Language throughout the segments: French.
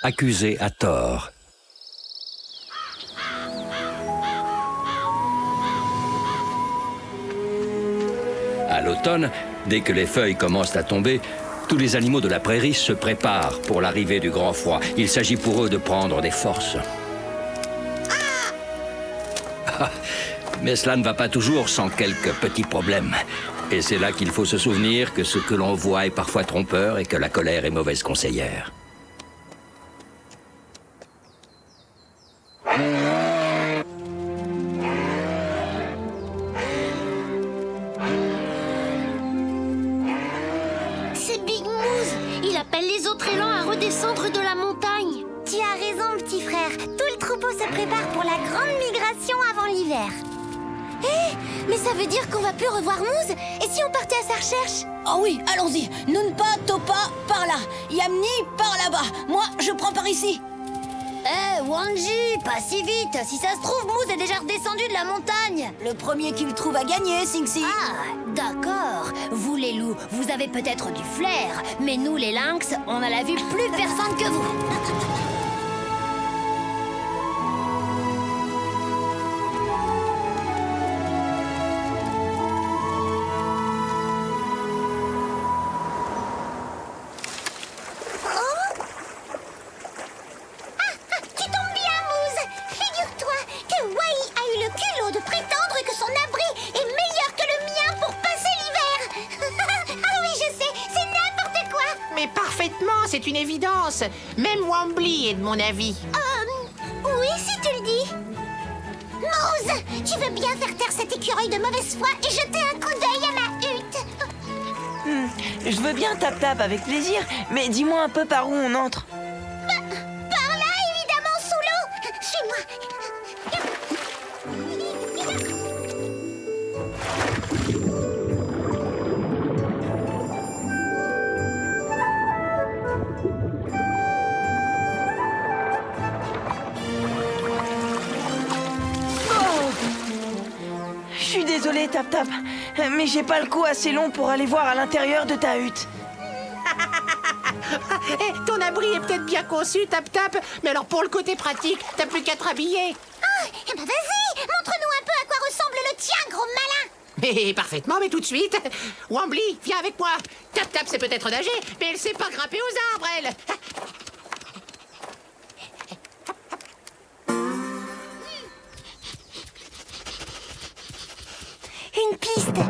accusé à tort. À l'automne, dès que les feuilles commencent à tomber, tous les animaux de la prairie se préparent pour l'arrivée du grand froid. Il s'agit pour eux de prendre des forces. Mais cela ne va pas toujours sans quelques petits problèmes. Et c'est là qu'il faut se souvenir que ce que l'on voit est parfois trompeur et que la colère est mauvaise conseillère. C'est Big Moose. Il appelle les autres élans à redescendre de la montagne. Tu as raison, petit frère. Tout le troupeau se prépare pour la grande migration avant l'hiver. Hé, mais ça veut dire qu'on va plus revoir Moose? Et si on partait à sa recherche? Oh oui, allons-y. Nunpa, Topa, par là. Yamni, par là-bas. Moi, je prends par ici. Wanji, pas si vite. Si ça se trouve, Moose est déjà redescendu de la montagne. Le premier qui le trouve a gagné, Singsi. Ah, d'accord. Vous, les loups, vous avez peut-être du flair. Mais nous, les lynx, on a la vue plus personne que vous. C'est une évidence. Même Wambly est de mon avis. Oui, si tu le dis. Moose, tu veux bien faire taire cet écureuil de mauvaise foi et jeter un coup d'œil à ma hutte? Je veux bien tap-tap avec plaisir, mais dis-moi un peu par où on entre. Par là, évidemment, sous l'eau. Suis-moi. Je suis désolé, Tap-Tap, mais j'ai pas le cou assez long pour aller voir à l'intérieur de ta hutte. Ton abri est peut-être bien conçu, Tap-Tap, mais alors pour le côté pratique, t'as plus qu'à te rhabiller. Eh ben vas-y, montre-nous un peu à quoi ressemble le tien, gros malin. Mais parfaitement, mais tout de suite. Wambly, viens avec moi. Tap-Tap sait peut-être nager, mais elle sait pas grimper aux arbres, elle. Une piste.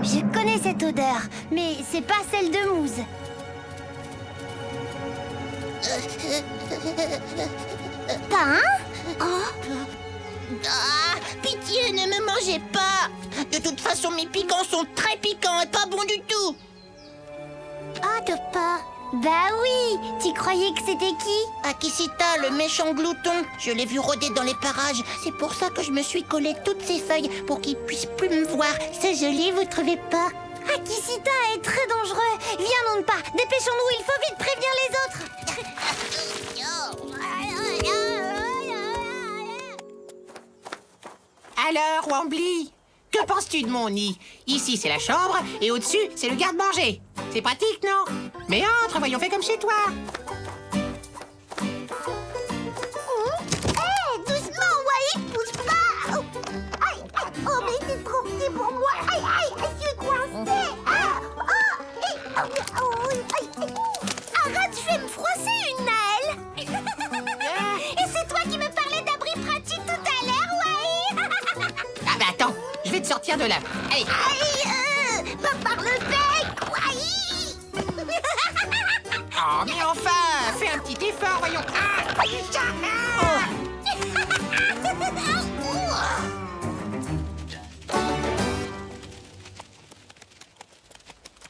Je connais cette odeur, mais c'est pas celle de Moose. Pain? Pitié, ne me mangez pas. De toute façon, mes piquants sont très piquants et pas bons du tout. Ah, Topa. Bah oui, tu croyais que c'était qui? Akishita, le méchant glouton. Je l'ai vu rôder dans les parages. C'est pour ça que je me suis collé toutes ces feuilles pour qu'il puisse plus me voir. C'est joli, vous trouvez pas? Akishita est très dangereux. Viens, Nunpa, dépêchons-nous, il faut vite prévenir les autres. Alors, Wambly, que penses-tu de mon nid? Ici, c'est la chambre, et au-dessus, c'est le garde-manger. C'est pratique, non? Mais entre, voyons, fais comme chez toi. Doucement, Wai, pousse pas. Aïe, aïe, oh, mais c'est trop petit pour moi. Aïe, aïe, je suis coincée. Arrête, je vais me froisser une Naël. Et c'est toi qui me parlais d'abri pratique tout à l'heure, Wai. Ah bah attends, je vais te sortir de là. Allez. Aïe, pas par le bec, Wai. Oh, mais enfin, fais un petit effort, voyons. Ah,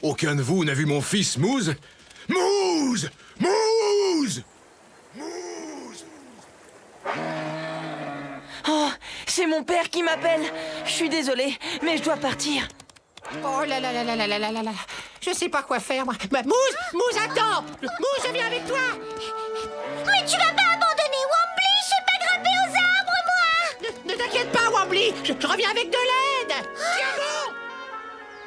Aucun de vous n'a vu mon fils Moose? Moose! Moose! Oh, c'est mon père qui m'appelle. Je suis désolé, mais je dois partir. Oh là là là là là là là là là. Je sais pas quoi faire, moi. Bah, Moose, attends. Moose, je viens avec toi. Mais tu vas pas abandonner Wambly, je sais pas grimper aux arbres, moi. Ne t'inquiète pas, Wambly. Je reviens avec de l'aide. Tiens bon.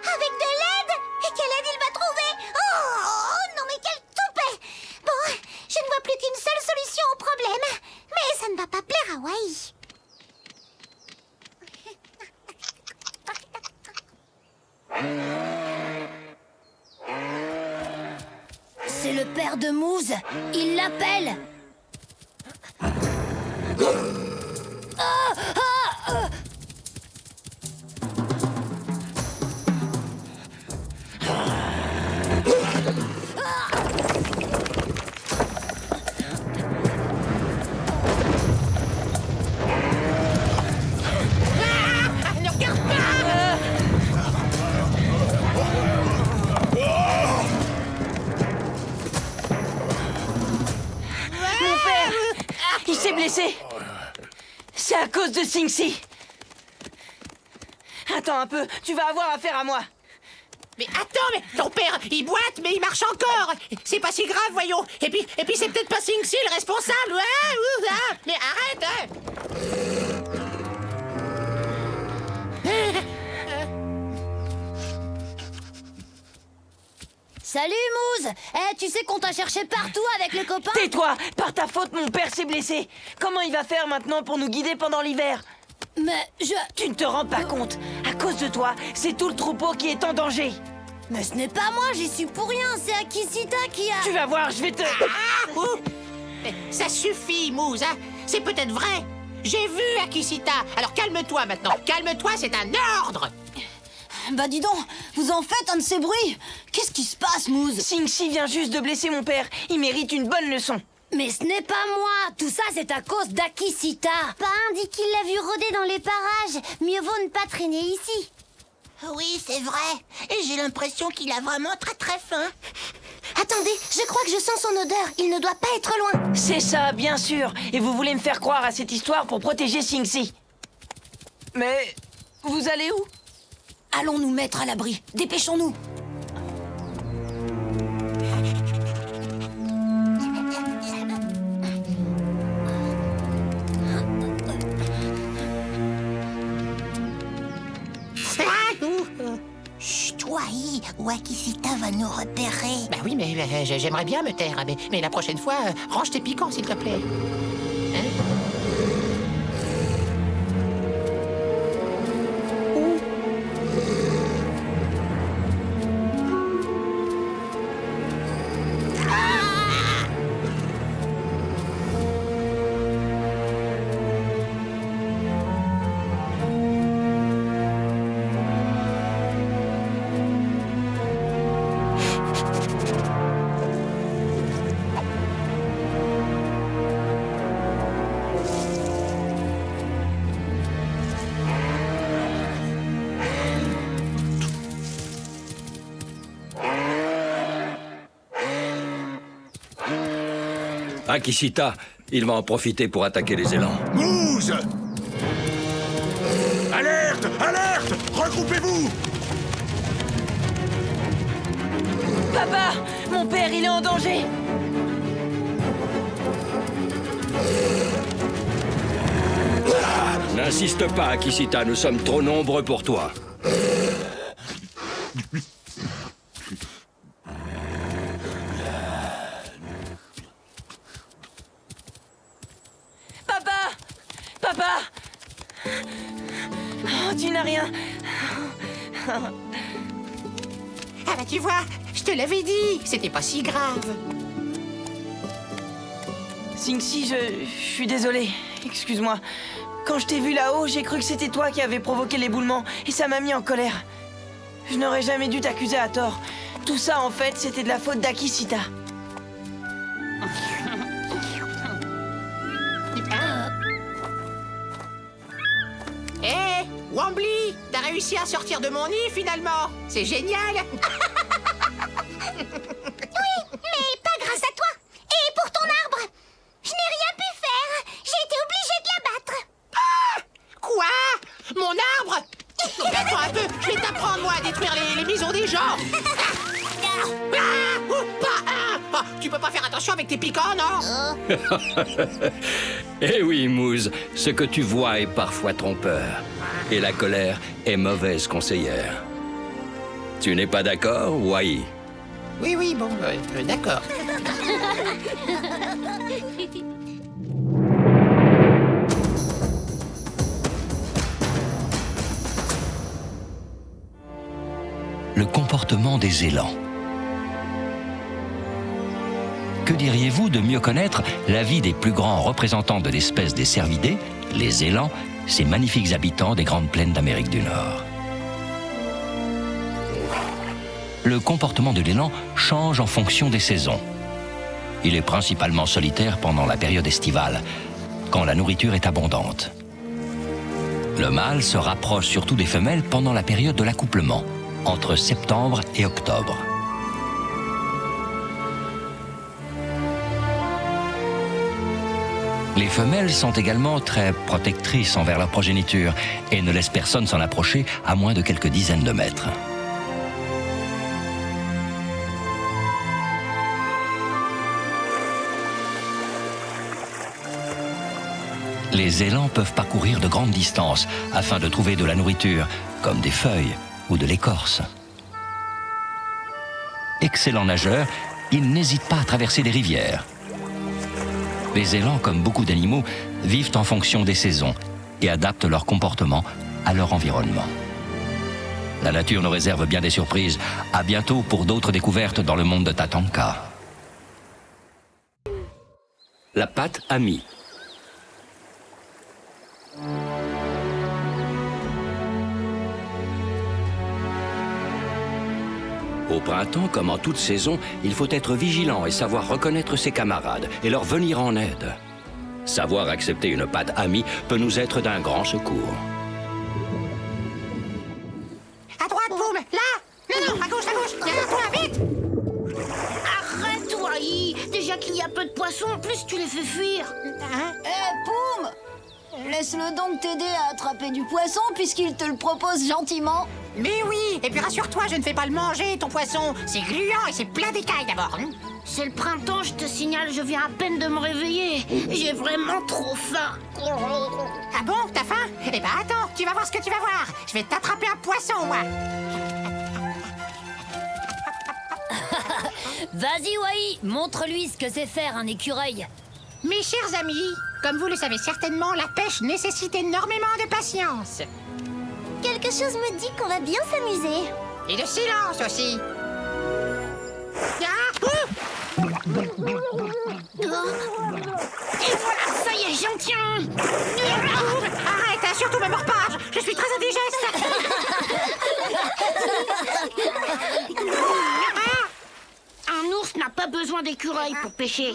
Avec de l'aide? Et quelle aide il va trouver? Oh non, mais quel toupet! Bon, je ne vois plus qu'une seule solution ne va pas plaire à Wai. C'est le père de Moose. Il l'appelle. Ne regarde pas! Mon père, il s'est blessé. C'est à cause de Sing-Si. Attends un peu, tu vas avoir affaire à moi. Mais attends, mais ton père, il boite, mais il marche encore. C'est pas si grave, voyons. Et puis c'est peut-être pas Sing-Si le responsable. Mais arrête, hein. Salut Moose. Tu sais qu'on t'a cherché partout avec les copains. Tais-toi, par ta faute, mon père s'est blessé. Comment il va faire maintenant pour nous guider pendant l'hiver? Mais Tu ne te rends pas compte. À cause de toi, c'est tout le troupeau qui est en danger. Mais ce n'est pas moi, j'y suis pour rien. C'est Akisita qui a... Tu vas voir, je vais te... Mais ça suffit, Moose, hein. C'est peut-être vrai. J'ai vu Akisita. Alors calme-toi maintenant. Calme-toi, c'est un ordre. Bah dis donc, vous en faites un de ces bruits. Qu'est-ce qui se passe, Moose? Sing-Si vient juste de blesser mon père. Il mérite une bonne leçon. Mais ce n'est pas moi. Tout ça, c'est à cause d'Akisita. Pain dit qu'il l'a vu rôder dans les parages. Mieux vaut ne pas traîner ici. Oui, c'est vrai. Et j'ai l'impression qu'il a vraiment très très faim. Attendez, je crois que je sens son odeur. Il ne doit pas être loin. C'est ça, bien sûr. Et vous voulez me faire croire à cette histoire pour protéger Sing-Si. Mais... vous allez où? Allons nous mettre à l'abri. Dépêchons-nous. Chut, Wai, Akisita va nous repérer. Bah oui, mais j'aimerais bien me taire. Mais la prochaine fois, range tes piquants, s'il te plaît. Akisita, il va en profiter pour attaquer les élans. Moose! Alerte! Alerte! Regroupez-vous! Papa! Mon père, il est en danger! N'insiste pas, Akisita, nous sommes trop nombreux pour toi. Papa! Papa! Oh, tu n'as rien. Ah bah tu vois, je te l'avais dit, c'était pas si grave. Sing-Si, je suis désolé. Excuse-moi. Quand je t'ai vu là-haut, j'ai cru que c'était toi qui avais provoqué l'éboulement et ça m'a mis en colère. Je n'aurais jamais dû t'accuser à tort. Tout ça, en fait, c'était de la faute d'Akisita. Hé, Wambly, t'as réussi à sortir de mon nid finalement. C'est génial. Mais pas grâce à toi. Et pour ton arbre. Je n'ai rien pu faire. J'ai été obligée de l'abattre. Quoi? Mon arbre? Attends un peu, je vais t'apprendre moi à détruire les maisons des gens. Tu peux pas faire attention avec tes piquants, non? Eh oui, Moose, ce que tu vois est parfois trompeur. Et la colère est mauvaise conseillère. Tu n'es pas d'accord, Wai? Oui, bon, d'accord. comportement des élans. Que diriez-vous de mieux connaître la vie des plus grands représentants de l'espèce des cervidés, les élans, ces magnifiques habitants des grandes plaines d'Amérique du Nord? Le comportement de l'élan change en fonction des saisons. Il est principalement solitaire pendant la période estivale, quand la nourriture est abondante. Le mâle se rapproche surtout des femelles pendant la période de l'accouplement, entre septembre et octobre. Les femelles sont également très protectrices envers leur progéniture et ne laissent personne s'en approcher à moins de quelques dizaines de mètres. Les élans peuvent parcourir de grandes distances afin de trouver de la nourriture, comme des feuilles ou de l'écorce. Excellents nageurs, ils n'hésitent pas à traverser des rivières. Les élans, comme beaucoup d'animaux, vivent en fonction des saisons et adaptent leur comportement à leur environnement. La nature nous réserve bien des surprises. À bientôt pour d'autres découvertes dans le monde de Tatanka. La pâte amie. Au printemps, comme en toute saison, il faut être vigilant et savoir reconnaître ses camarades et leur venir en aide. Savoir accepter une pâte amie peut nous être d'un grand secours. À droite, Poum. Là. Non, à gauche, derrière toi, vite. Arrête, Wai. Déjà qu'il y a peu de poissons, en plus tu les fais fuir. Hein? Poum! Laisse-le donc t'aider à attraper du poisson puisqu'il te le propose gentiment. Mais oui. Et puis rassure-toi, je ne fais pas le manger, ton poisson. C'est gluant et c'est plein d'écailles d'abord. C'est le printemps, je te signale, je viens à peine de me réveiller. J'ai vraiment trop faim. Ah bon, t'as faim? Eh ben attends, tu vas voir ce que tu vas voir. Je vais t'attraper un poisson, moi. Vas-y, Wai, montre-lui ce que c'est faire un écureuil. Mes chers amis, comme vous le savez certainement, la pêche nécessite énormément de patience. Quelque chose me dit qu'on va bien s'amuser. Et de silence aussi. Ah, Et voilà, ça y est, j'en tiens. arrête, hein, surtout me mords pas. Je suis très indigeste. Un ours n'a pas besoin d'écureuil pour pêcher.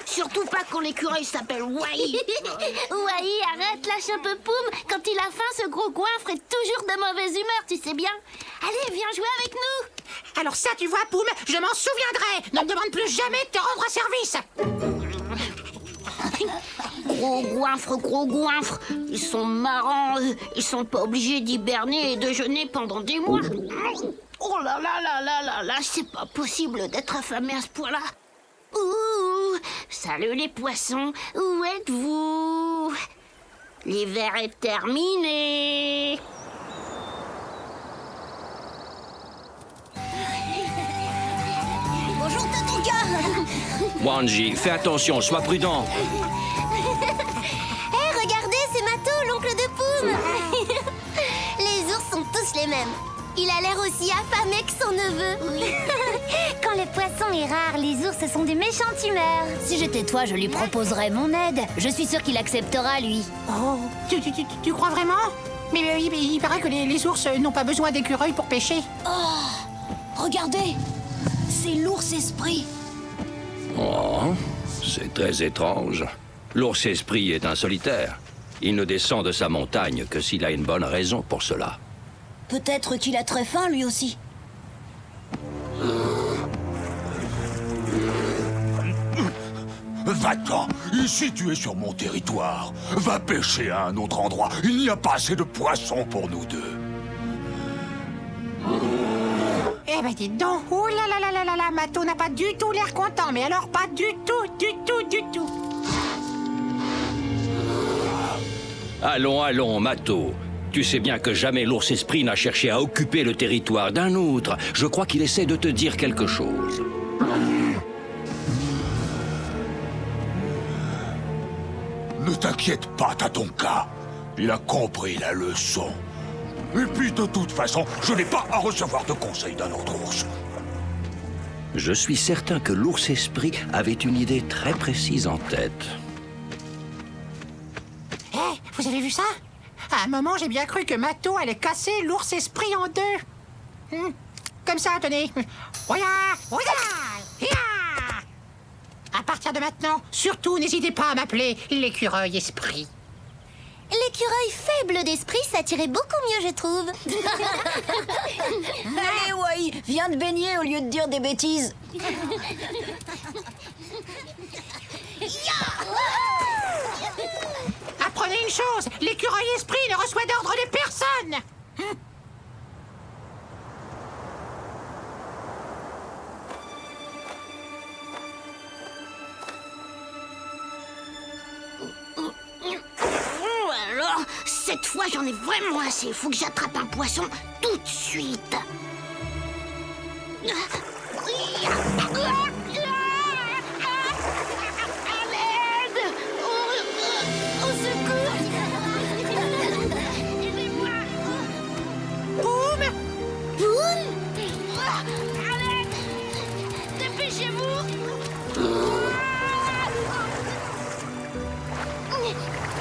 Surtout pas quand l'écureuil s'appelle Wai. Wai, arrête, lâche un peu Poum. Quand il a faim, ce gros goinfre est toujours de mauvaise humeur, tu sais bien. Allez, viens jouer avec nous. Alors ça, tu vois, Poum, je m'en souviendrai. Ne me demande plus jamais de te rendre service. Gros goinfre. Ils sont marrants. Ils sont pas obligés d'hiberner et de jeûner pendant des mois. Oh là là là là là là, c'est pas possible d'être affamé à ce point-là. Ouh, salut les poissons, où êtes-vous? L'hiver est terminé. Bonjour Tatanka. Wanji, fais attention, sois prudent. Hé, regardez, c'est Mato, l'oncle de Poum. Les ours sont tous les mêmes. Il a l'air aussi affamé que son neveu. Quand le poisson est rare, les ours sont des méchantes humeurs. Si j'étais toi, je lui proposerais mon aide. Je suis sûre qu'il acceptera, lui. Oh, tu crois vraiment? Mais il paraît que les ours n'ont pas besoin d'écureuils pour pêcher. Regardez, c'est l'ours esprit. Oh, c'est très étrange. L'ours esprit est un solitaire. Il ne descend de sa montagne que s'il a une bonne raison pour cela. Peut-être qu'il a très faim lui aussi. Va-t'en! Ici, tu es sur mon territoire. Va pêcher à un autre endroit. Il n'y a pas assez de poissons pour nous deux. Eh ben dites donc, oh là là là là là là, Mato n'a pas du tout l'air content, mais alors pas du tout. Allons, Mato. Tu sais bien que jamais l'ours esprit n'a cherché à occuper le territoire d'un autre. Je crois qu'il essaie de te dire quelque chose. Ne t'inquiète pas, Tatanka. Il a compris la leçon. Et puis, de toute façon, je n'ai pas à recevoir de conseils d'un autre ours. Je suis certain que l'ours esprit avait une idée très précise en tête. Hé, vous avez vu ça? À un moment, j'ai bien cru que Mato allait casser l'ours esprit en deux. Comme ça, tenez. Voilà, voilà, ya. À partir de maintenant, surtout, n'hésitez pas à m'appeler l'écureuil esprit. L'écureuil faible d'esprit, ça tirait beaucoup mieux, je trouve. Allez, Wai, viens te baigner au lieu de dire des bêtises. Apprenez une chose, l'écureuil esprit ne reçoit d'ordre de personne. Oh, alors, cette fois, j'en ai vraiment assez. Faut que j'attrape un poisson tout de suite. À l'aide! Au secours! Aidez-moi! Boum! Boum! À l'aide! Dépêchez-vous!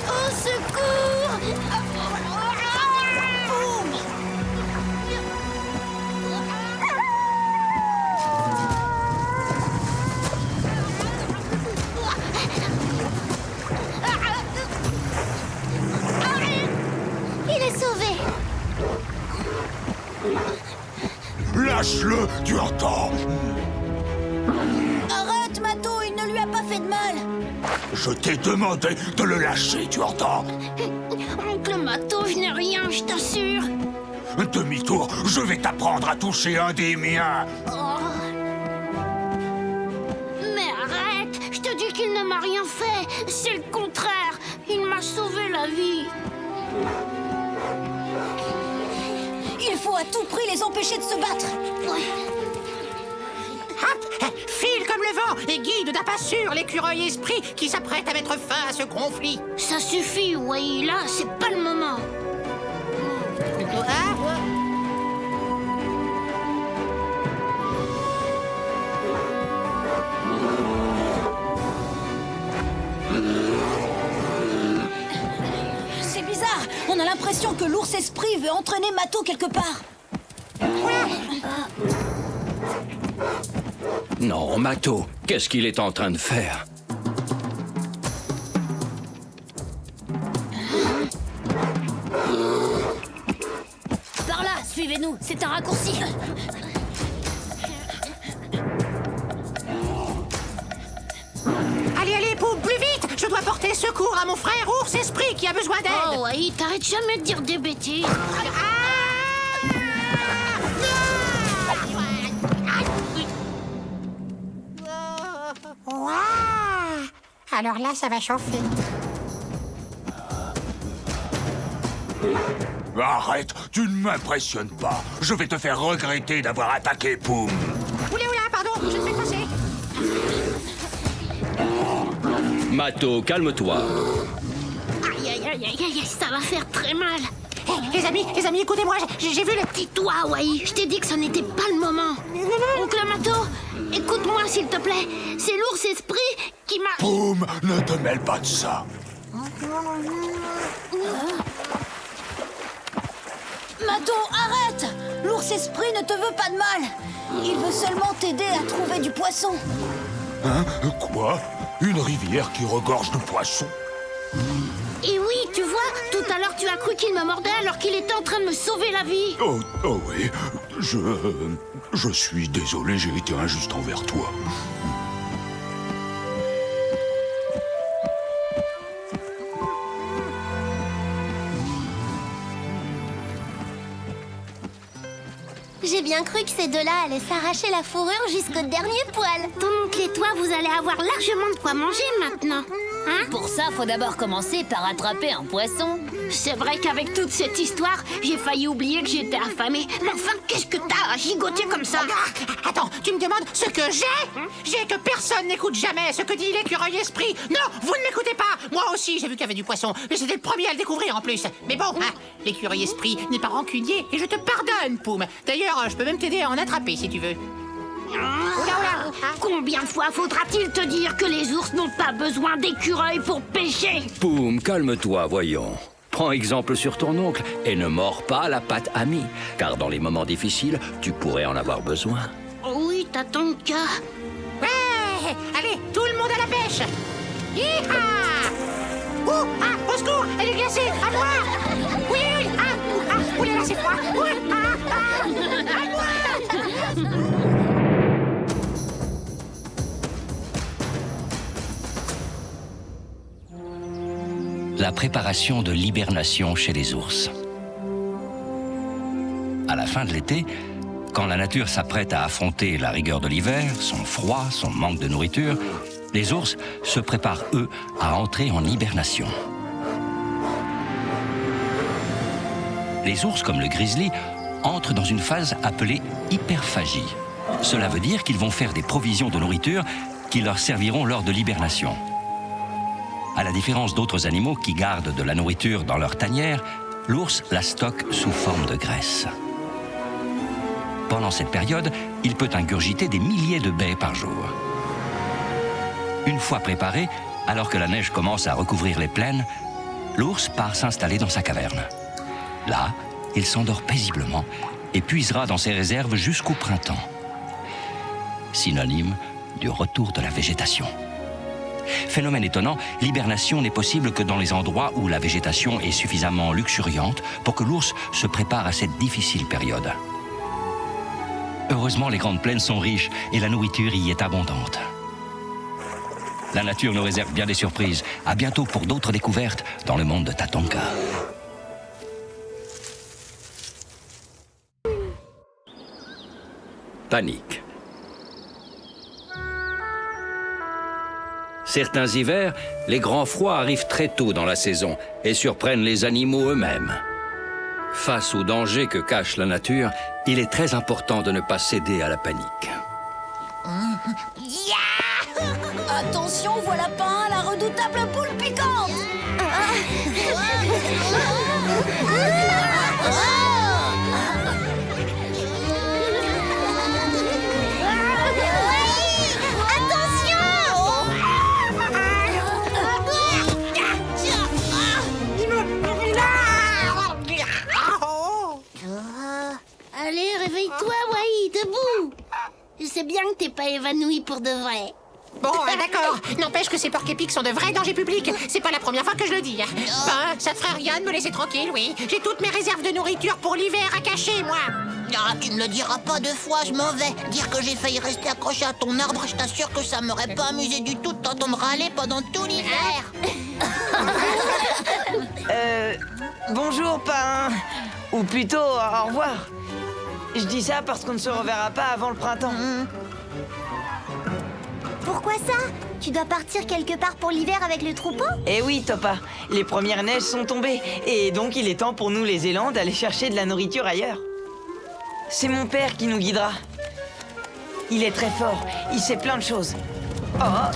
Au secours! Boum! Il est sauvé. Lâche-le, tu entends? Arrête, Mato, il ne lui a pas fait de mal. Je t'ai demandé de le lâcher, tu entends? Oncle Mato, je n'ai rien, je t'assure. Demi-tour, je vais t'apprendre à toucher un des miens. Oh. Mais arrête, je te dis qu'il ne m'a rien fait. C'est le contraire, il m'a sauvé la vie. Il faut à tout prix les empêcher de se battre. Hop! File comme le vent et guide d'un pas sûr l'écureuil esprit qui s'apprête à mettre fin à ce conflit. Ça suffit, ouais, là, c'est pas le moment. C'est bizarre, on a l'impression que l'ours esprit veut entraîner Mato quelque part. Non, Mato, qu'est-ce qu'il est en train de faire? Par là, suivez-nous, c'est un raccourci. Allez, allez, Poum, plus vite! Je dois porter secours à mon frère ours esprit qui a besoin d'aide. Oh, ouais, t'arrêtes jamais de dire des bêtises. Waouh! Alors là, ça va chauffer. Arrête, tu ne m'impressionnes pas. Je vais te faire regretter d'avoir attaqué Poum. Oula, oula, pardon, je me fais passer. Mato, calme-toi. Aïe, aïe, aïe, aïe, aïe, ça va faire très mal. Hé, les amis, écoutez-moi, j'ai vu le petit... Dis-toi, Wai, je t'ai dit que ce n'était pas le moment. Oncle Mato, écoute-moi s'il te plaît. C'est l'ours esprit qui m'a... Poum, ne te mêle pas de ça. Mato, arrête! L'ours esprit ne te veut pas de mal. Il veut seulement t'aider à trouver du poisson. Hein? Quoi? Une rivière qui regorge de poissons? Et oui, tu vois, tout à l'heure tu as cru qu'il me mordait alors qu'il était en train de me sauver la vie. Oh oui, je suis désolé, j'ai été injuste envers toi. J'ai bien cru que ces deux-là allaient s'arracher la fourrure jusqu'au dernier poil. Ton oncle et toi, vous allez avoir largement de quoi manger maintenant. Hein? Pour ça, faut d'abord commencer par attraper un poisson. C'est vrai qu'avec toute cette histoire, j'ai failli oublier que j'étais affamée. Mais enfin, qu'est-ce que t'as à gigoter comme ça? Ah, attends, tu me demandes ce que j'ai? J'ai que personne n'écoute jamais ce que dit l'écureuil esprit. Non, vous ne m'écoutez pas. Moi aussi, j'ai vu qu'il y avait du poisson, mais j'étais le premier à le découvrir en plus. Mais bon, l'écureuil esprit n'est pas rancunier et je te pardonne, Poum. D'ailleurs, je peux même t'aider à en attraper si tu veux. Oula. Combien de fois faudra-t-il te dire que les ours n'ont pas besoin d'écureuils pour pêcher? Poum, calme-toi, voyons. Prends exemple sur ton oncle et ne mords pas la patte amie, car dans les moments difficiles, tu pourrais en avoir besoin. Oui, t'as ton cas. Ouais, allez, tout le monde à la pêche. Hi-ha! Au secours, elle est glacée, à moi. Oui, oulala, c'est froid. À moi. La préparation de l'hibernation chez les ours. À la fin de l'été, quand la nature s'apprête à affronter la rigueur de l'hiver, son froid, son manque de nourriture, les ours se préparent, eux, à entrer en hibernation. Les ours, comme le grizzly, entrent dans une phase appelée hyperphagie. Cela veut dire qu'ils vont faire des provisions de nourriture qui leur serviront lors de l'hibernation. À la différence d'autres animaux qui gardent de la nourriture dans leur tanière, l'ours la stocke sous forme de graisse. Pendant cette période, il peut ingurgiter des milliers de baies par jour. Une fois préparé, alors que la neige commence à recouvrir les plaines, l'ours part s'installer dans sa caverne. Là, il s'endort paisiblement et puisera dans ses réserves jusqu'au printemps. Synonyme du retour de la végétation. Phénomène étonnant, l'hibernation n'est possible que dans les endroits où la végétation est suffisamment luxuriante pour que l'ours se prépare à cette difficile période. Heureusement, les grandes plaines sont riches et la nourriture y est abondante. La nature nous réserve bien des surprises. À bientôt pour d'autres découvertes dans le monde de Tatonka. Panique. Certains hivers, les grands froids arrivent très tôt dans la saison et surprennent les animaux eux-mêmes. Face aux dangers que cache la nature, il est très important de ne pas céder à la panique. Attention, voilà pas la redoutable boule piquante. Allez, réveille-toi, Wai, debout. Je sais bien que t'es pas évanoui pour de vrai. Bon, d'accord. N'empêche que ces porcs-épics sont de vrais dangers publics. C'est pas la première fois que je le dis. Ben, ça te ferait rien de me laisser tranquille, oui. J'ai toutes mes réserves de nourriture pour l'hiver à cacher, moi. Ah, tu ne le diras pas deux fois, je m'en vais. Dire que j'ai failli rester accroché à ton arbre, je t'assure que ça m'aurait pas amusé du tout de t'entendre râler pendant tout l'hiver. Bonjour, pain. Ou plutôt, au revoir. Je dis ça parce qu'on ne se reverra pas avant le printemps. Pourquoi ça? Tu dois partir quelque part pour l'hiver avec le troupeau? Eh oui, Topa, les premières neiges sont tombées. Et donc il est temps pour nous les élans d'aller chercher de la nourriture ailleurs. C'est mon père qui nous guidera. Il est très fort, il sait plein de choses. Quoi,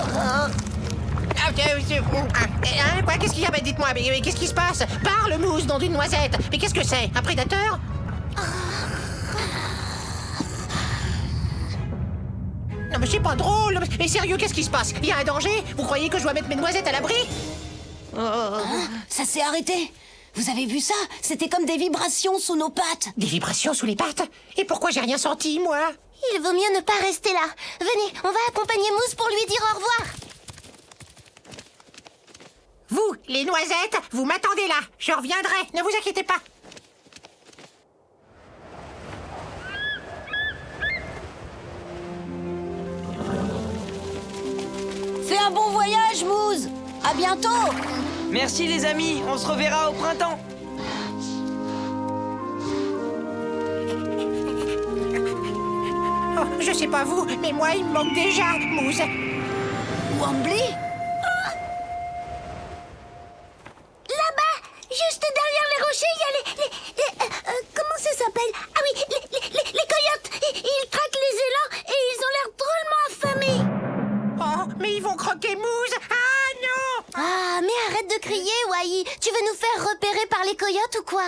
qu'est-ce qu'il y a? Ben, dites-moi, mais qu'est-ce qui se passe? Parle, mousse, dans une noisette. Mais qu'est-ce que c'est? Un prédateur? Non mais c'est pas drôle. Mais sérieux, qu'est-ce qui se passe? Il y a un danger? Vous croyez que je dois mettre mes noisettes à l'abri? Ça s'est arrêté. Vous avez vu ça? C'était comme des vibrations sous nos pattes. Des vibrations sous les pattes? Et pourquoi j'ai rien senti, moi? Il vaut mieux ne pas rester là. Venez, on va accompagner Mousse pour lui dire au revoir. Vous, les noisettes, vous m'attendez là. Je reviendrai, ne vous inquiétez pas. Fais un bon voyage, Mousse. À bientôt. Merci les amis, on se reverra au printemps. Oh, je sais pas vous, mais moi, il me manque déjà, Mousse. Wambly? Là-bas, juste derrière. de crier, Wai. Tu veux nous faire repérer par les coyotes ou quoi?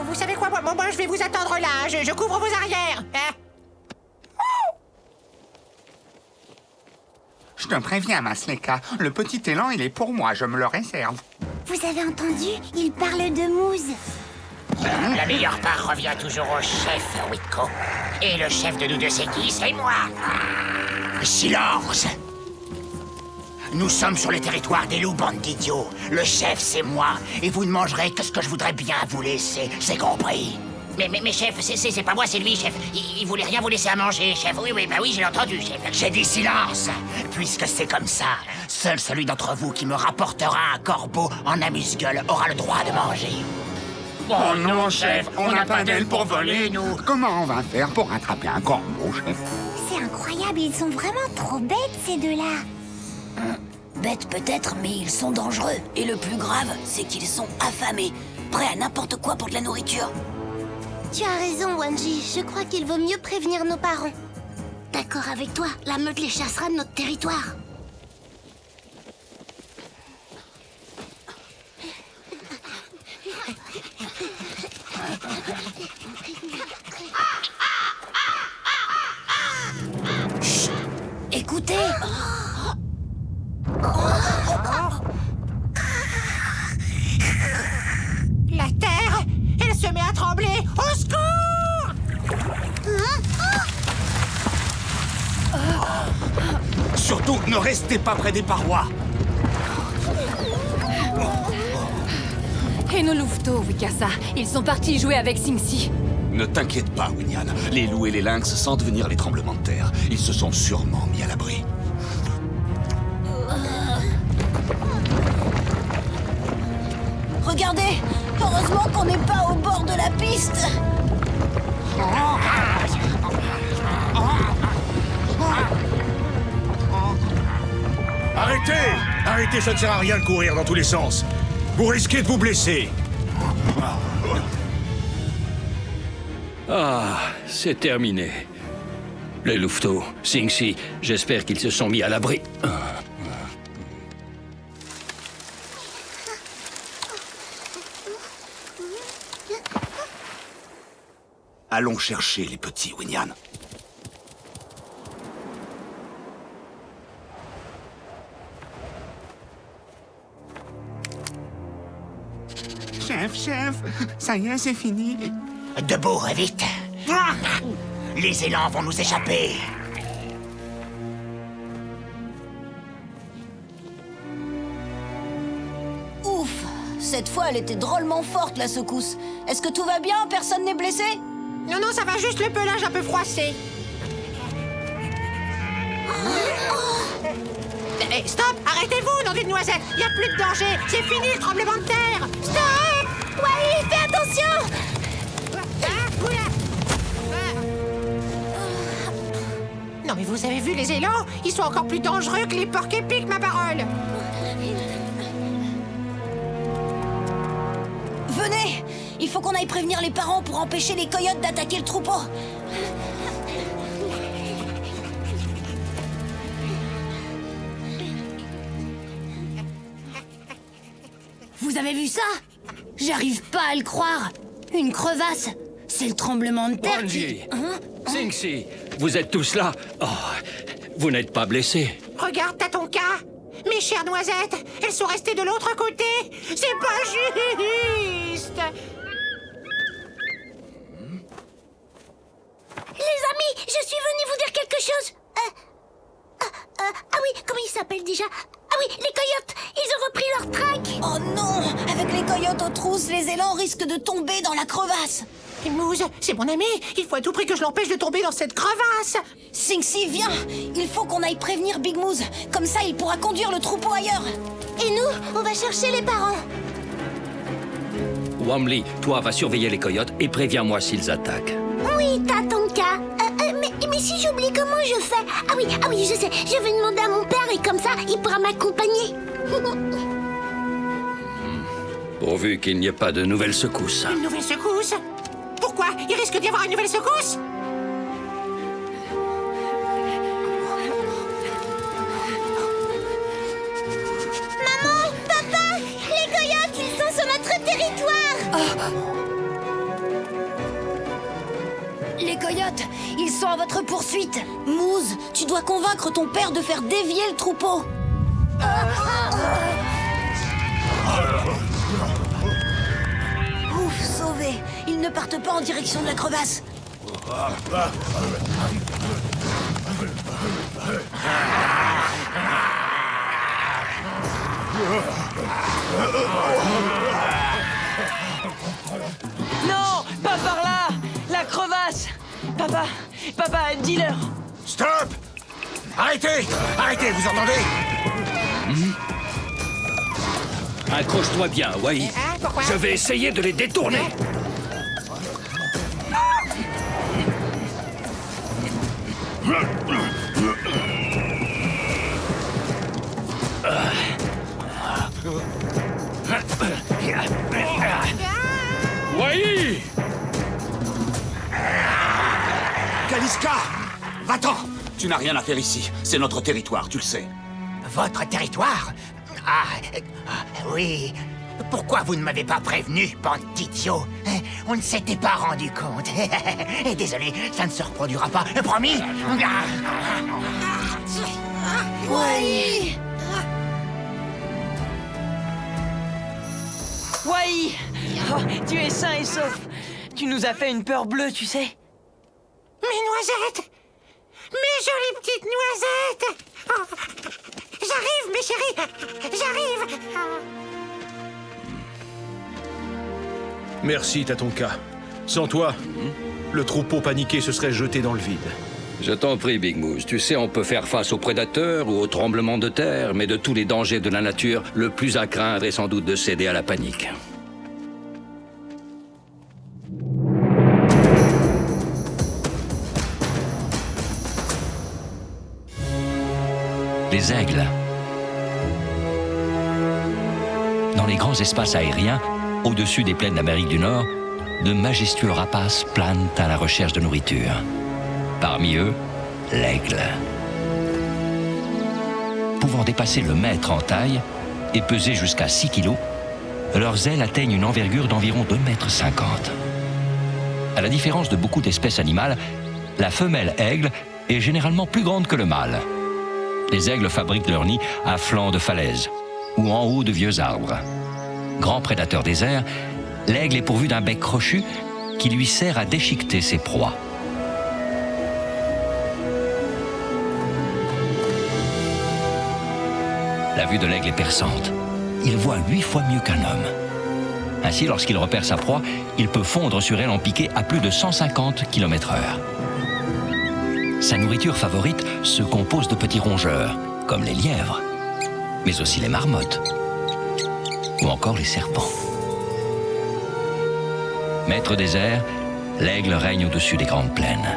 Vous savez quoi, moi, je vais vous attendre là. Je couvre vos arrières. Hein? Je te préviens, Masleka, le petit élan, il est pour moi, je me le réserve. Vous avez entendu? Il parle de Mousse. La meilleure part revient toujours au chef, Witko. Et le chef de nous deux, c'est qui? C'est moi. Silence! Nous sommes sur le territoire des loups, bande d'idiots. Le chef, c'est moi. Et vous ne mangerez que ce que je voudrais bien vous laisser. C'est compris? Mais chef, c'est pas moi, c'est lui, chef. Il voulait rien vous laisser à manger, chef. Oui, j'ai entendu, chef. J'ai dit silence. Puisque c'est comme ça, seul celui d'entre vous qui me rapportera un corbeau en amuse-gueule aura le droit de manger. Oh non, chef, on n'a pas d'aile pour voler, nous. Comment on va faire pour attraper un corbeau, chef? C'est incroyable, ils sont vraiment trop bêtes, ces deux-là. Bêtes peut-être, mais ils sont dangereux. Et le plus grave, c'est qu'ils sont affamés, prêts à n'importe quoi pour de la nourriture. Tu as raison, Wanji. Je crois qu'il vaut mieux prévenir nos parents. D'accord avec toi, la meute les chassera de notre territoire. Chut! Écoutez! La terre, elle se met à trembler. Au secours! Surtout, ne restez pas près des parois. Et nos louveteaux, Wikasa, ils sont partis jouer avec Singsi. Ne t'inquiète pas, Winyan. Les loups et les lynx sentent venir les tremblements de terre. Ils se sont sûrement mis à l'abri. Regardez! Heureusement qu'on n'est pas au bord de la piste! Arrêtez! Arrêtez, ça ne sert à rien de courir dans tous les sens. Vous risquez de vous blesser. Ah, c'est terminé. Les louveteaux, Singsi, j'espère qu'ils se sont mis à l'abri. Allons chercher les petits, Winyan. Chef, ça y est, c'est fini. Debout, vite. Les élans vont nous échapper. Ouf! Cette fois, elle était drôlement forte, la secousse. Est-ce que tout va bien? Personne n'est blessé? Non, ça va, juste le pelage un peu froissé. Stop! Arrêtez-vous, nom d'une noisette! Il n'y a plus de danger! C'est fini le tremblement de terre! Stop! Wai, fais attention! Non, mais vous avez vu les élans? Ils sont encore plus dangereux que les porcs épics, ma parole! Venez! Il faut qu'on aille prévenir les parents pour empêcher les coyotes d'attaquer le troupeau. Vous avez vu ça? J'arrive pas à le croire. Une crevasse. C'est le tremblement de terre Wanji, Hein? Singsi, vous êtes tous là? Oh, vous n'êtes pas blessés? Regarde, t'as ton cas! Mes chères noisettes, elles sont restées de l'autre côté! C'est pas juste! Les amis, je suis venue vous dire quelque chose. Ah oui, comment il s'appelle déjà? Ah oui, les coyotes, ils ont repris leur traque. Oh non! Avec les coyotes aux trousses, les élans risquent de tomber dans la crevasse. Mousse, c'est mon ami! Il faut à tout prix que je l'empêche de tomber dans cette crevasse! Singsi, viens! Il faut qu'on aille prévenir Big Moose. Comme ça, il pourra conduire le troupeau ailleurs. Et nous, on va chercher les parents. Wamli, toi, va surveiller les coyotes et préviens-moi s'ils attaquent. Oui, Tatanka. Mais Mais si j'oublie comment je fais? Ah oui, je sais. Je vais demander à mon père et comme ça, il pourra m'accompagner. Pourvu qu'il n'y ait pas de nouvelles secousses. Une nouvelle secousse? Pourquoi? Il risque d'y avoir une nouvelle secousse? Maman, papa, les coyotes, ils sont sur notre territoire. Les coyotes, ils sont à votre poursuite. Mouze, tu dois convaincre ton père de faire dévier le troupeau. Ouf, sauvé. Ils ne partent pas en direction de la crevasse. Non, pas par là. La crevasse. Papa, dis-leur. Stop! Arrêtez! Arrêtez, vous entendez? Accroche-toi bien, Wai. Pourquoi? Je vais essayer de les détourner. Wai! Kaliska! Va-t'en! Tu n'as rien à faire ici. C'est notre territoire, tu le sais. Votre territoire? Oui. Pourquoi vous ne m'avez pas prévenu, bande d'idiots? On ne s'était pas rendu compte. Désolé, ça ne se reproduira pas. Promis? Oui. Wai! Oh, tu es sain et sauf. Tu nous as fait une peur bleue, tu sais. Mes noisettes! Mes jolies petites noisettes! Oh, j'arrive, mes chéris! J'arrive! Merci, Tatonka. Sans toi, le troupeau paniqué se serait jeté dans le vide. Je t'en prie, Big Moose. Tu sais, on peut faire face aux prédateurs ou aux tremblements de terre, mais de tous les dangers de la nature, le plus à craindre est sans doute de céder à la panique. Les aigles. Dans les grands espaces aériens, au-dessus des plaines d'Amérique du Nord, de majestueux rapaces planent à la recherche de nourriture. Parmi eux, l'aigle. Pouvant dépasser le mètre en taille et peser jusqu'à 6 kilos, leurs ailes atteignent une envergure d'environ 2,50 m. À la différence de beaucoup d'espèces animales, la femelle aigle est généralement plus grande que le mâle. Les aigles fabriquent leur nid à flanc de falaise ou en haut de vieux arbres. Grand prédateur des airs, l'aigle est pourvu d'un bec crochu qui lui sert à déchiqueter ses proies. La vue de l'aigle est perçante. Il voit 8 fois mieux qu'un homme. Ainsi, lorsqu'il repère sa proie, il peut fondre sur elle en piqué à plus de 150 km/h. Sa nourriture favorite se compose de petits rongeurs, comme les lièvres, mais aussi les marmottes ou encore les serpents. Maître des airs, l'aigle règne au-dessus des grandes plaines.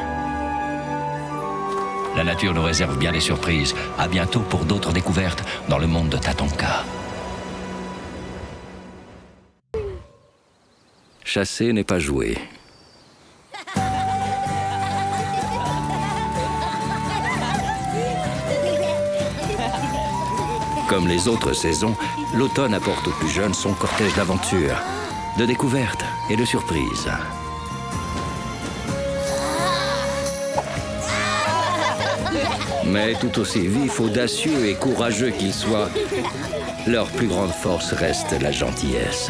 La nature nous réserve bien des surprises. À bientôt pour d'autres découvertes dans le monde de Tatonka. Chasser n'est pas jouer. Comme les autres saisons, l'automne apporte aux plus jeunes son cortège d'aventures, de découvertes et de surprises. Mais tout aussi vifs, audacieux et courageux qu'ils soient, leur plus grande force reste la gentillesse.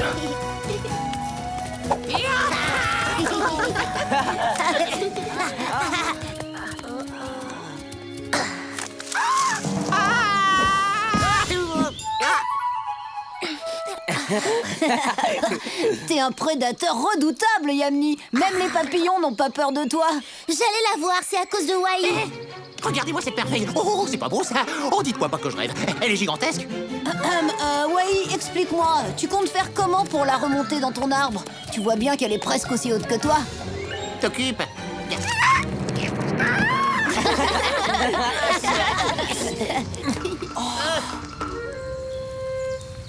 T'es un prédateur redoutable, Yamni. Même les papillons n'ont pas peur de toi. J'allais la voir, c'est à cause de Wai. Regardez-moi cette merveille. Oh, c'est pas beau ça. Oh, dites-moi pas que je rêve. Elle est gigantesque. Wai, explique-moi. Tu comptes faire comment pour la remonter dans ton arbre? Tu vois bien qu'elle est presque aussi haute que toi. T'occupe.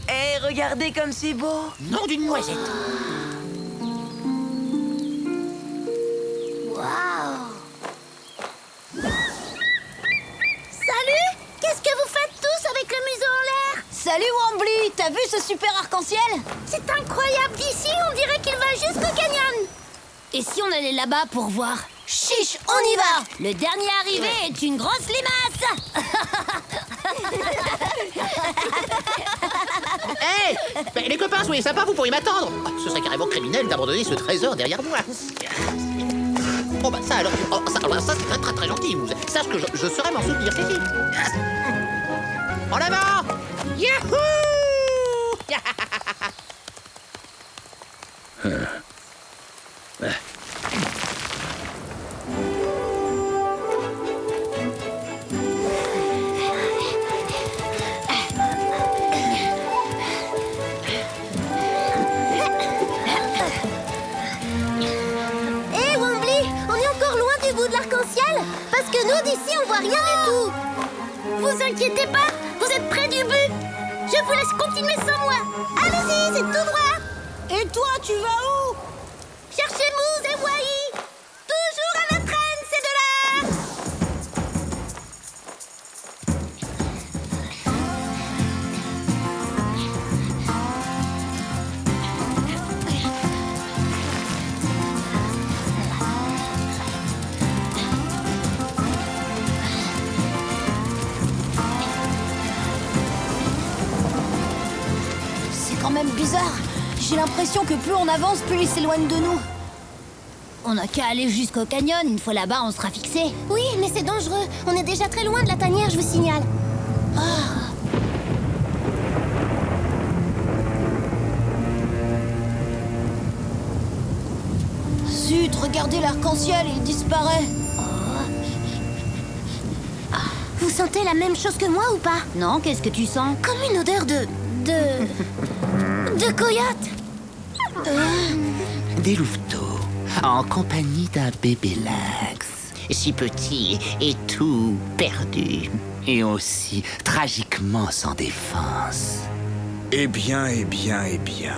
Eh, regardez comme c'est beau. Nom d'une noisette. Salut! Qu'est-ce que vous faites tous avec le museau en l'air? Salut Wambly, t'as vu ce super arc-en-ciel? C'est incroyable d'ici, on dirait qu'il va jusqu'au canyon. Et si on allait là-bas pour voir? Chiche, on y va! Le dernier arrivé est une grosse limace. Hé les copains, soyez sympas, vous pourriez m'attendre. Ce serait carrément criminel d'abandonner ce trésor derrière moi. Oh bah ça alors, ça c'est très très très gentil. Sache que je saurais m'en souvenir, si. En avant! Yahoo! Hé Wambly, on est encore loin du bout de l'arc-en-ciel? Parce que nous d'ici on voit rien du tout. Vous inquiétez pas, vous êtes près du but. Je vous laisse continuer sans moi. Allez-y, c'est tout droit. Et toi, tu vas où? Cherchez Moose et Wai. Toujours à la traîne, ces deux-là. C'est quand même bizarre. J'ai l'impression que plus on avance, plus il s'éloigne de nous. On n'a qu'à aller jusqu'au canyon. Une fois là-bas, on sera fixé. Oui, mais c'est dangereux. On est déjà très loin de la tanière, je vous signale. Zut, regardez l'arc-en-ciel, il disparaît. Vous sentez la même chose que moi ou pas? Non, qu'est-ce que tu sens? Comme une odeur de coyote. Des louveteaux, en compagnie d'un bébé lynx. Si petit et tout perdu. Et aussi tragiquement sans défense. Eh bien, eh bien, eh bien.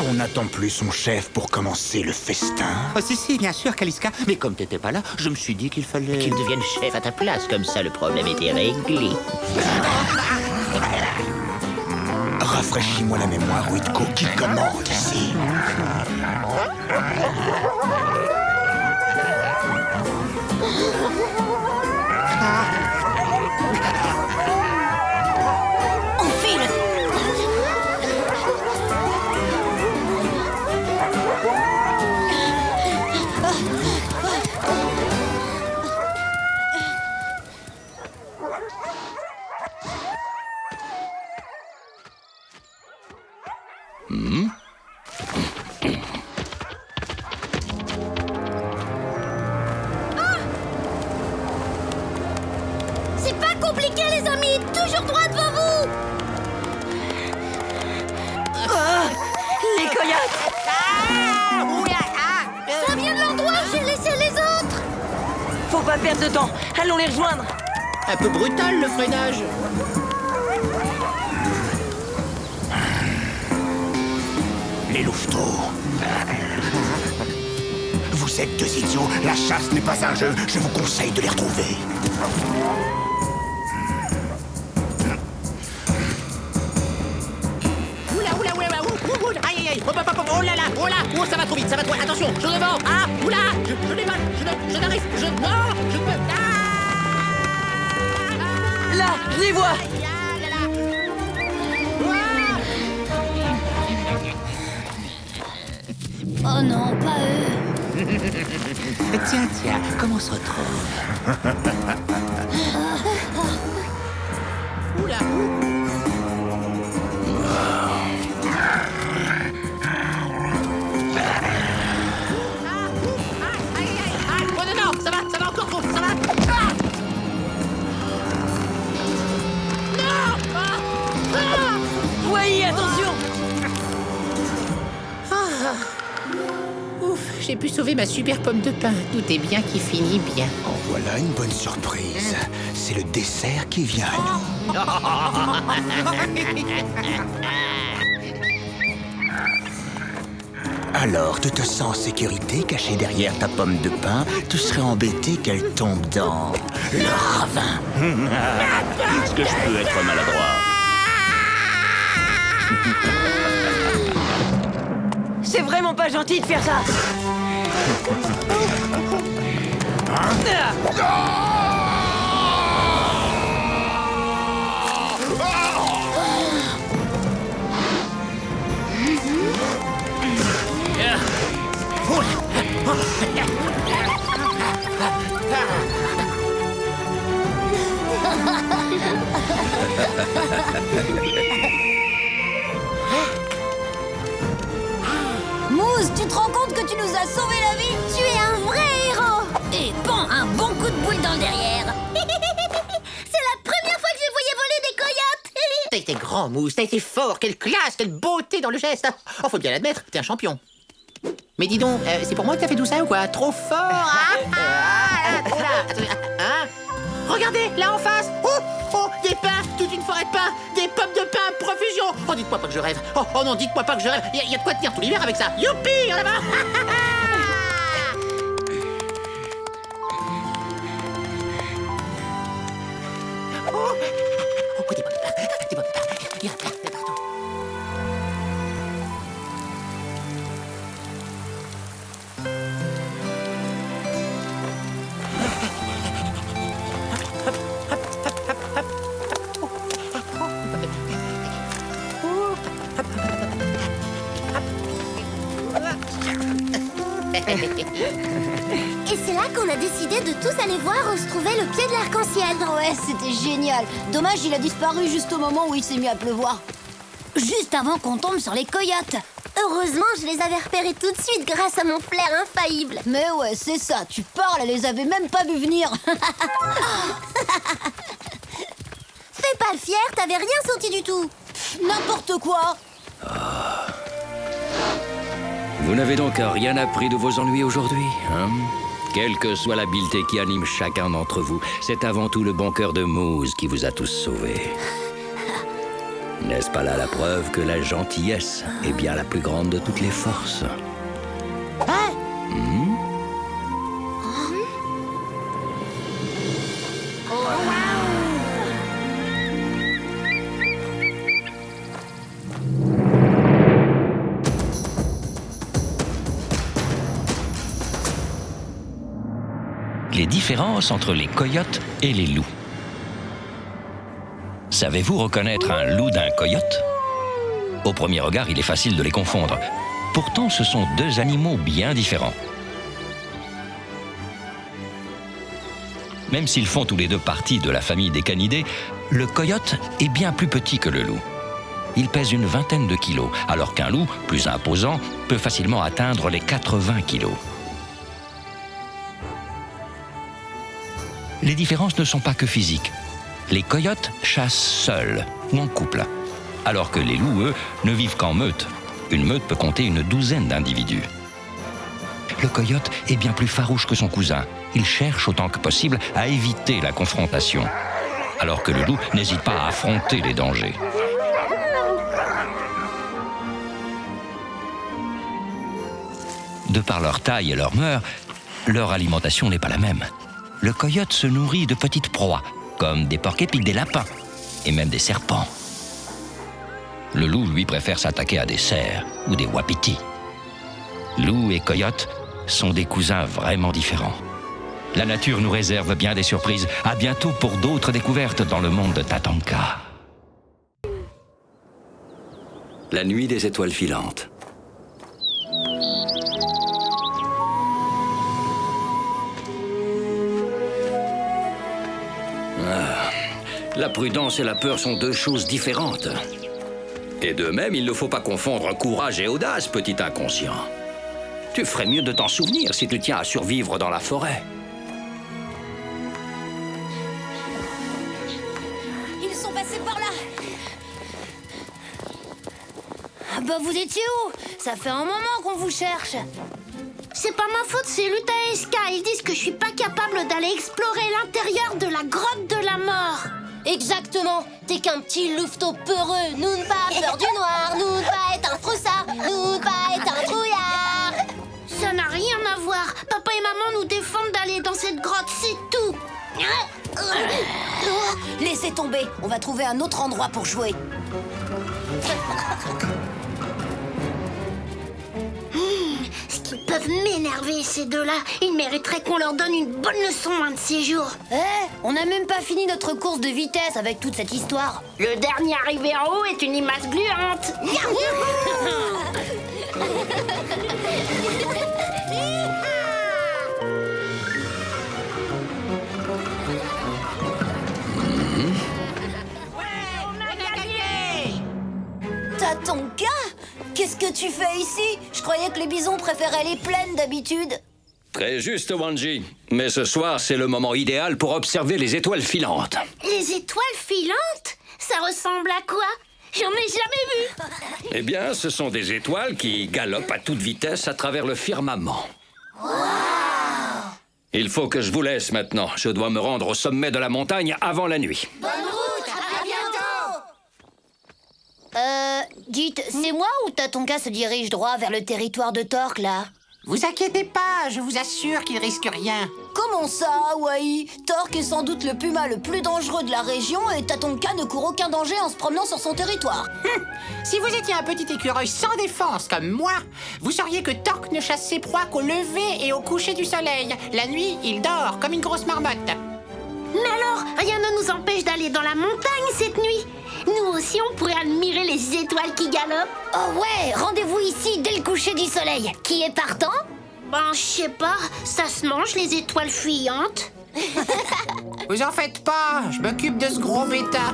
On n'attend plus son chef pour commencer le festin. Oh, si, bien sûr, Kaliska. Mais comme t'étais pas là, je me suis dit qu'il fallait... Qu'il devienne chef à ta place, comme ça le problème était réglé. Rafraîchis-moi la mémoire, Witko, qui commande ici. On file. C'est pas compliqué, les amis. Toujours droit devant vous. Les coyotes. Ça vient de l'endroit où j'ai laissé les autres. Faut pas perdre de temps. Allons les rejoindre. Un peu brutal, le freinage. Les louveteaux. Vous êtes deux idiots. La chasse n'est pas un jeu. Je vous conseille de les retrouver. Aïe, oh là là, oh ça va trop vite, attention, je devant, oula, je dévale, je n'arrive, non, je peux, Là, je les vois. Oh non, pas eux. Tiens, comment on se retrouve? Oula. Ça va encore trop, ça va. Oui, attention. Ouf, j'ai pu sauver ma super pomme de pin. Tout est bien qui finit bien. En voilà une bonne surprise. C'est le dessert qui vient à nous. Alors, tu te sens en sécurité, caché derrière ta pomme de pin. Tu serais embêté qu'elle tombe dans le ravin. Est-ce que je peux être maladroit? C'est vraiment pas gentil de faire ça. Mousse, tu te rends compte que tu nous as sauvé la vie? Tu es un vrai héros. Et pan, un bon coup de boule dans le derrière. C'est la première fois que je voyais voler des coyotes. T'as été grand, Mousse, t'as été fort, quelle classe, quelle beauté dans le geste. Oh, faut bien l'admettre, t'es un champion. Mais dis donc, c'est pour moi que t'as fait tout ça ou quoi? Trop fort, hein? Hein? Regardez, là en face. Oh, des pins, toute une forêt de pins, des pommes de pin, profusion. Oh, dites-moi pas que je rêve. Oh non, dites-moi pas que je rêve. Il y a de quoi tenir tout l'hiver avec ça. Youpi, en avant. Oh, des pommes de pin, des pommes de pin. Il y en a plein, de partout. Et c'est là qu'on a décidé de tous aller voir où se trouvait le pied de l'arc-en-ciel. Ouais, c'était génial. Dommage, il a disparu juste au moment où il s'est mis à pleuvoir. Juste avant qu'on tombe sur les coyotes. Heureusement, je les avais repérés tout de suite grâce à mon flair infaillible. Mais ouais, c'est ça, tu parles, elle les avait même pas vu venir. Fais pas le fier, t'avais rien senti du tout. N'importe quoi. Vous n'avez donc rien appris de vos ennuis aujourd'hui, hein? Quelle que soit l'habileté qui anime chacun d'entre vous, c'est avant tout le bon cœur de Mousse qui vous a tous sauvés. N'est-ce pas là la preuve que la gentillesse est bien la plus grande de toutes les forces? Les différences entre les coyotes et les loups. Savez-vous reconnaître un loup d'un coyote? Au premier regard, il est facile de les confondre. Pourtant, ce sont deux animaux bien différents. Même s'ils font tous les deux partie de la famille des canidés, le coyote est bien plus petit que le loup. Il pèse une vingtaine de kilos, alors qu'un loup, plus imposant, peut facilement atteindre les 80 kilos. Les différences ne sont pas que physiques. Les coyotes chassent seuls ou en couple, alors que les loups, eux, ne vivent qu'en meute. Une meute peut compter une douzaine d'individus. Le coyote est bien plus farouche que son cousin. Il cherche autant que possible à éviter la confrontation, alors que le loup n'hésite pas à affronter les dangers. De par leur taille et leur mœurs, leur alimentation n'est pas la même. Le coyote se nourrit de petites proies, comme des porcs-épics, des lapins et même des serpents. Le loup, lui, préfère s'attaquer à des cerfs ou des wapitis. Loup et coyote sont des cousins vraiment différents. La nature nous réserve bien des surprises. À bientôt pour d'autres découvertes dans le monde de Tatanka. La nuit des étoiles filantes. La prudence et la peur sont deux choses différentes. Et de même, il ne faut pas confondre courage et audace, petit inconscient. Tu ferais mieux de t'en souvenir si tu tiens à survivre dans la forêt. Ils sont passés par là. Bah vous étiez où? Ça fait un moment qu'on vous cherche. C'est pas ma faute, c'est Luta et Ska. Ils disent que je suis pas capable d'aller explorer l'intérieur de la grotte de la mort. Exactement. T'es qu'un petit louveteau peureux. Nous ne pas peur du noir. Nous ne pas être un froussard. Nous ne pas être un trouillard. Ça n'a rien à voir. Papa et maman nous défendent d'aller dans cette grotte, c'est tout. Laissez tomber, on va trouver un autre endroit pour jouer. Ce qu'ils peuvent m'énerver, ces deux-là. Ils mériteraient qu'on leur donne une bonne leçon un de ces jours. On n'a même pas fini notre course de vitesse avec toute cette histoire. Le dernier arrivé en haut est une image gluante. Tatonka, qu'est-ce que tu fais ici? Je croyais que les bisons préféraient les plaines d'habitude. Très juste, Wanji. Mais ce soir, c'est le moment idéal pour observer les étoiles filantes. Les étoiles filantes? Ça ressemble à quoi? J'en ai jamais vu. Eh bien, ce sont des étoiles qui galopent à toute vitesse à travers le firmament. Il faut que je vous laisse maintenant. Je dois me rendre au sommet de la montagne avant la nuit. Bonne route, à bientôt. Dites, c'est moi ou Tatonka se dirige droit vers le territoire de Torque, là? Vous inquiétez pas, je vous assure qu'il risque rien. Comment ça, Hawaii? Torque est sans doute le puma le plus dangereux de la région et Tatonka ne court aucun danger en se promenant sur son territoire. Si vous étiez un petit écureuil sans défense comme moi, vous sauriez que Torque ne chasse ses proies qu'au lever et au coucher du soleil. La nuit, il dort comme une grosse marmotte. Mais alors, rien ne nous empêche d'aller dans la montagne cette nuit. Nous aussi, on pourrait admirer les étoiles qui galopent. Oh ouais, rendez-vous ici dès le coucher du soleil. Qui est partant? Ben, je sais pas, ça se mange les étoiles fuyantes. Vous en faites pas, je m'occupe de ce gros bêta.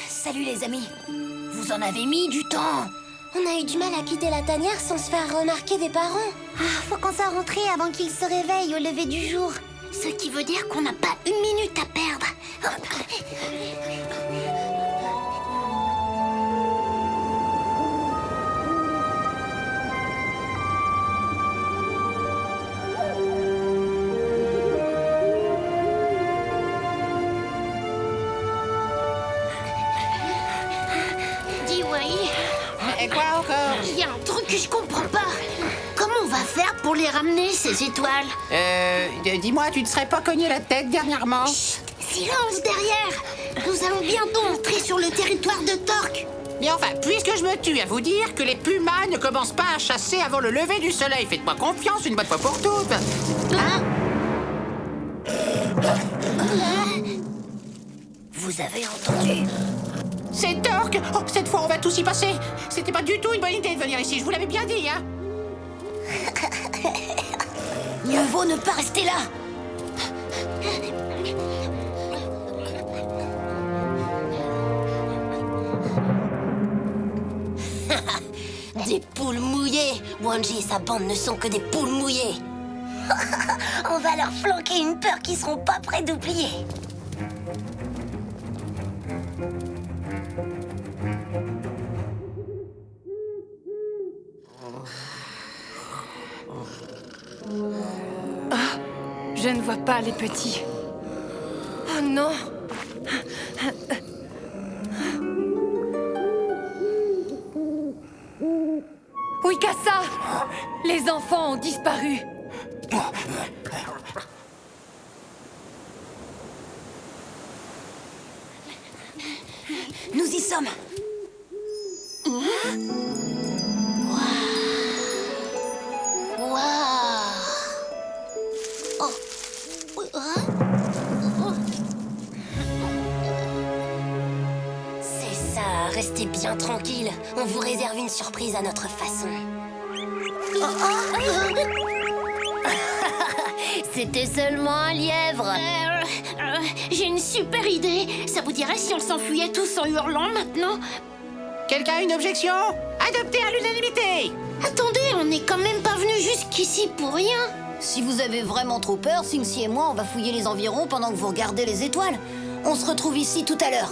Salut les amis, vous en avez mis du temps. On a eu du mal à quitter la tanière sans se faire remarquer des parents. Faut qu'on soit rentré avant qu'ils se réveillent au lever du jour. Ce qui veut dire qu'on n'a pas une minute à perdre. Dis, oui. Et quoi encore? Il y a un truc que je comprends pas. Comment on va faire pour les ramener, ces étoiles? Dis-moi, tu ne serais pas cogné la tête dernièrement? Chut, silence derrière. Nous allons bientôt entrer sur le territoire de Torque. Mais enfin, puisque je me tue à vous dire que les pumas ne commencent pas à chasser avant le lever du soleil, faites-moi confiance une bonne fois pour toutes. Hein? Vous avez entendu? C'est Torque! Oh, cette fois, on va tous y passer. C'était pas du tout une bonne idée de venir ici, je vous l'avais bien dit, hein. Mieux vaut ne pas rester là. Des poules mouillées. Wanji et sa bande ne sont que des poules mouillées. On va leur flanquer une peur qu'ils seront pas prêts d'oublier. Je ne vois pas les petits. Oh non! Wikasa! Les enfants ont disparu. Nous y sommes. C'est ça, restez bien tranquille. On vous réserve une surprise à notre façon. C'était seulement un lièvre. J'ai une super idée. Ça vous dirait si on s'enfuyait tous en hurlant maintenant? Quelqu'un a une objection? Adopté à l'unanimité. Attendez, on n'est quand même pas venu jusqu'ici pour rien. Si vous avez vraiment trop peur, Sing-Si et moi, on va fouiller les environs pendant que vous regardez les étoiles. On se retrouve ici tout à l'heure.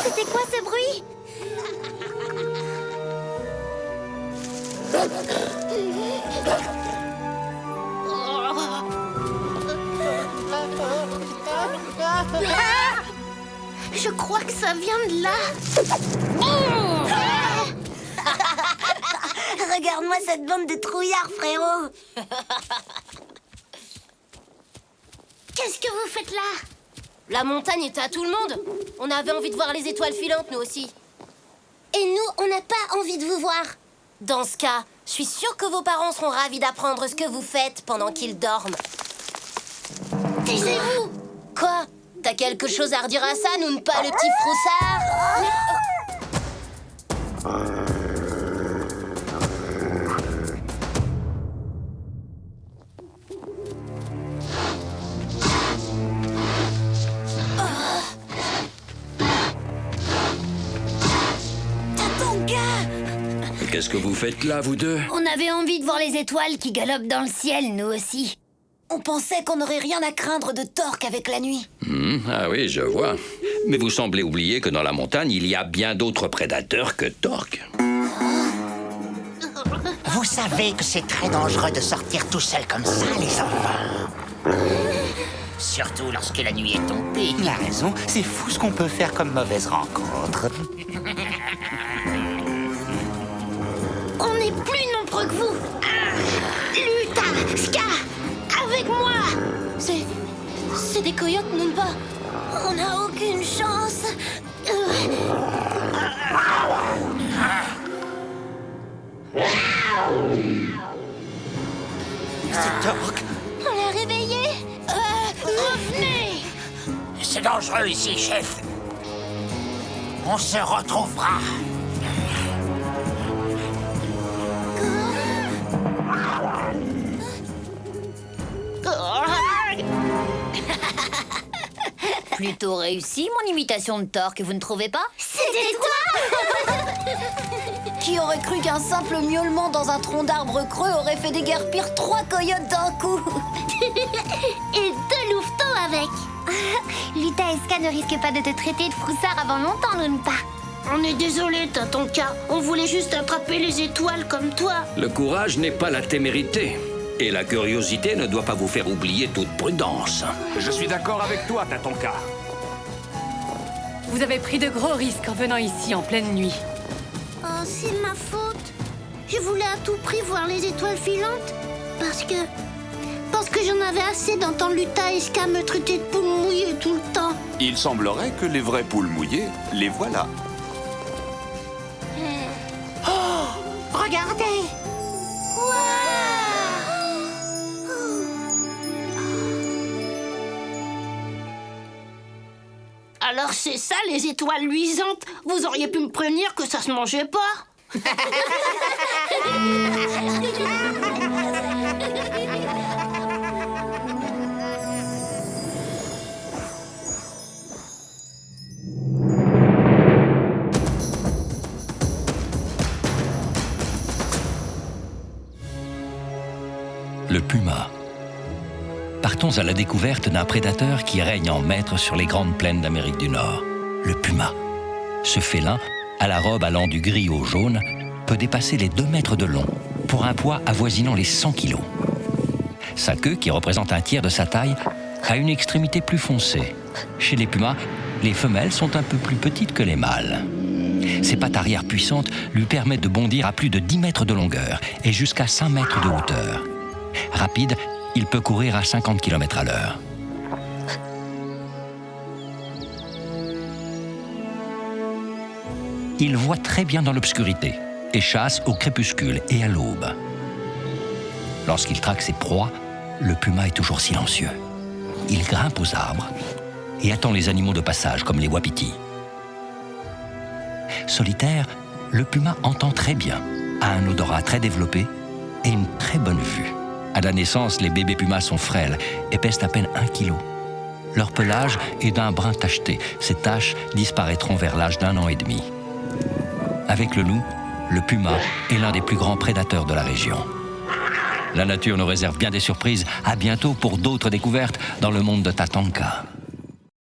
C'était quoi ce bruit? Je crois que ça vient de là. Regarde-moi cette bande de trouillards, frérot. Qu'est-ce que vous faites là? La montagne était à tout le monde. On avait envie de voir les étoiles filantes, nous aussi. Et nous, on n'a pas envie de vous voir. Dans ce cas, je suis sûre que vos parents seront ravis d'apprendre ce que vous faites pendant qu'ils dorment. Taisez-vous! Quoi? T'as quelque chose à redire à ça, nous, pas le petit froussard? Qu'est-ce que vous faites là, vous deux? On avait envie de voir les étoiles qui galopent dans le ciel, nous aussi. On pensait qu'on n'aurait rien à craindre de Torque avec la nuit. Ah oui, je vois. Mais vous semblez oublier que dans la montagne, il y a bien d'autres prédateurs que Torque. Vous savez que c'est très dangereux de sortir tout seul comme ça, les enfants. Surtout lorsque la nuit est tombée. Il a raison, c'est fou ce qu'on peut faire comme mauvaise rencontre. On est plus nombreux que vous. Luta, Ska, avec moi. C'est des coyotes, Noomba. On n'a aucune chance. C'est Torque. On l'a réveillé. Revenez. C'est dangereux ici, chef. On se retrouvera. Plutôt réussi, mon imitation de Torque, vous ne trouvez pas? C'était toi. Qui aurait cru qu'un simple miaulement dans un tronc d'arbre creux aurait fait déguerpir 3 coyotes d'un coup? Et 2 louvetons avec. Luta et Ska ne risquent pas de te traiter de froussard avant longtemps, Noomba. On est désolé, Tatonka. On voulait juste attraper les étoiles comme toi. Le courage n'est pas la témérité. Et la curiosité ne doit pas vous faire oublier toute prudence. Je suis d'accord avec toi, Tatonka. Vous avez pris de gros risques en venant ici en pleine nuit. Oh, c'est ma faute. Je voulais à tout prix voir les étoiles filantes. Parce que j'en avais assez d'entendre Luta et Ska me traiter de poule mouillée tout le temps. Il semblerait que les vraies poules mouillées, les voilà. Regardez! Alors c'est ça les étoiles luisantes. Vous auriez pu me prévenir que ça se mangeait pas. Le puma. Partons à la découverte d'un prédateur qui règne en maître sur les grandes plaines d'Amérique du Nord, le puma. Ce félin, à la robe allant du gris au jaune, peut dépasser les 2 mètres de long, pour un poids avoisinant les 100 kilos. Sa queue, qui représente un tiers de sa taille, a une extrémité plus foncée. Chez les pumas, les femelles sont un peu plus petites que les mâles. Ses pattes arrière puissantes lui permettent de bondir à plus de 10 mètres de longueur et jusqu'à 5 mètres de hauteur. Rapide, il peut courir à 50 km/h. Il voit très bien dans l'obscurité et chasse au crépuscule et à l'aube. Lorsqu'il traque ses proies, le puma est toujours silencieux. Il grimpe aux arbres et attend les animaux de passage comme les wapitis. Solitaire, le puma entend très bien, a un odorat très développé et une très bonne vue. À la naissance, les bébés pumas sont frêles et pèsent à peine 1 kilo. Leur pelage est d'un brun tacheté. Ces taches disparaîtront vers l'âge d'1 an et demi. Avec le loup, le puma est l'un des plus grands prédateurs de la région. La nature nous réserve bien des surprises. À bientôt pour d'autres découvertes dans le monde de Tatanka.